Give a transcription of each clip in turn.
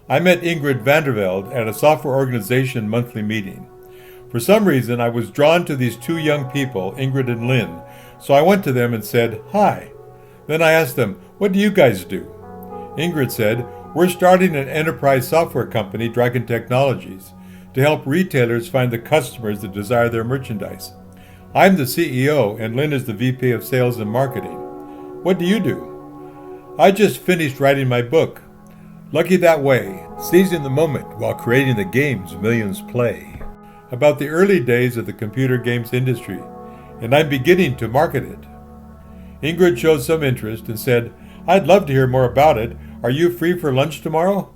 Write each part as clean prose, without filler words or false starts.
I met Ingrid Vanderveldt at a software organization monthly meeting. For some reason, I was drawn to these two young people, Ingrid and Lynn, so I went to them and said, "Hi." Then I asked them, "What do you guys do?" Ingrid said, "We're starting an enterprise software company, Dryken Technologies, to help retailers find the customers that desire their merchandise. I'm the CEO, and Lynn is the VP of Sales and Marketing. What do you do?" "I just finished writing my book, Lucky That Way, Seizing the Moment While Creating the Games Millions Play, about the early days of the computer games industry, and I'm beginning to market it." Ingrid showed some interest and said, "I'd love to hear more about it. Are you free for lunch tomorrow?"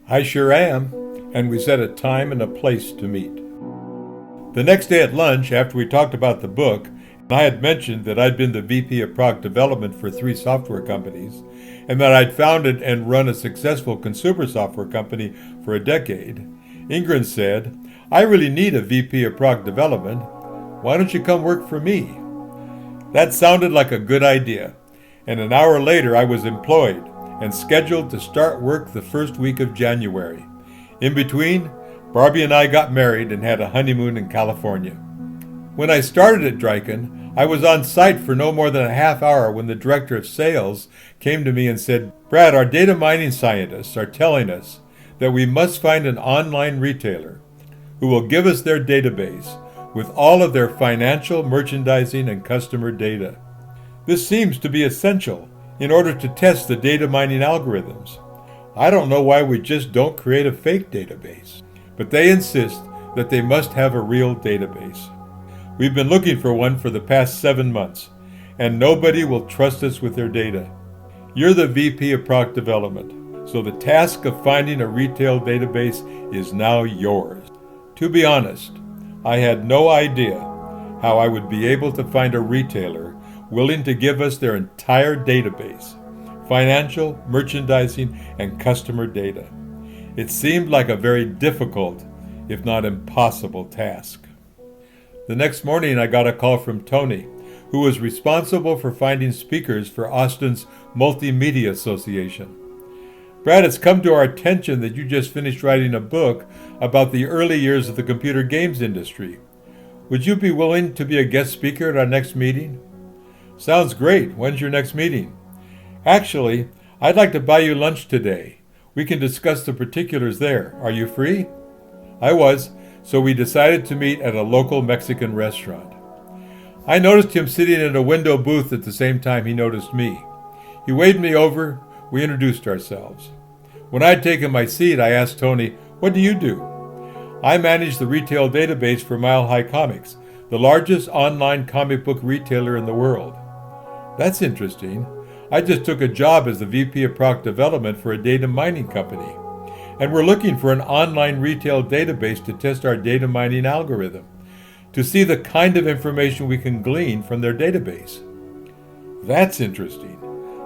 "I sure am," and we set a time and a place to meet. The next day at lunch, after we talked about the book, and I had mentioned that I'd been the VP of Product Development for 3 software companies, and that I'd founded and run a successful consumer software company for a decade, Ingrid said, "I really need a VP of Product Development. Why don't you come work for me?" That sounded like a good idea, and an hour later I was employed and scheduled to start work the first week of January. In between, Barbie and I got married and had a honeymoon in California. When I started at Dryken, I was on site for no more than a half hour when the director of sales came to me and said, "Brad, our data mining scientists are telling us that we must find an online retailer who will give us their database with all of their financial, merchandising, and customer data. This seems to be essential in order to test the data mining algorithms. I don't know why we just don't create a fake database, but they insist that they must have a real database. We've been looking for one for the past 7 months, and nobody will trust us with their data. You're the VP of Product Development, so the task of finding a retail database is now yours." To be honest, I had no idea how I would be able to find a retailer willing to give us their entire database, financial, merchandising, and customer data. It seemed like a very difficult, if not impossible, task. The next morning I got a call from Tony, who was responsible for finding speakers for Austin's Multimedia Association. "Brad, it's come to our attention that you just finished writing a book about the early years of the computer games industry. Would you be willing to be a guest speaker at our next meeting?" "Sounds great. When's your next meeting?" "Actually, I'd like to buy you lunch today. We can discuss the particulars there. Are you free?" I was, so we decided to meet at a local Mexican restaurant. I noticed him sitting in a window booth at the same time he noticed me. He waved me over. We introduced ourselves. When I had taken my seat, I asked Tony, "What do you do?" "I manage the retail database for Mile High Comics, the largest online comic book retailer in the world." "That's interesting. I just took a job as the VP of Product Development for a data mining company, and we're looking for an online retail database to test our data mining algorithm, to see the kind of information we can glean from their database." "That's interesting.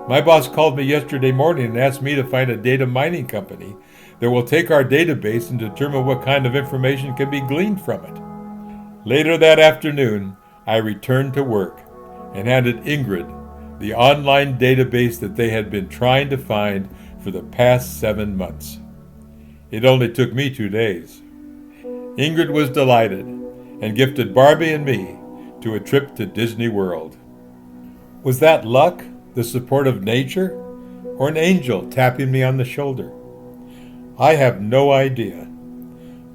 My boss called me yesterday morning and asked me to find a data mining company that will take our database and determine what kind of information can be gleaned from it." Later that afternoon, I returned to work and handed Ingrid the online database that they had been trying to find for the past 7 months. It only took me 2 days. Ingrid was delighted and gifted Barbie and me to a trip to Disney World. Was that luck, the support of nature, or an angel tapping me on the shoulder? I have no idea,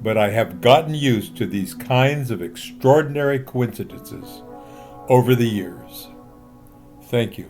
but I have gotten used to these kinds of extraordinary coincidences over the years. Thank you.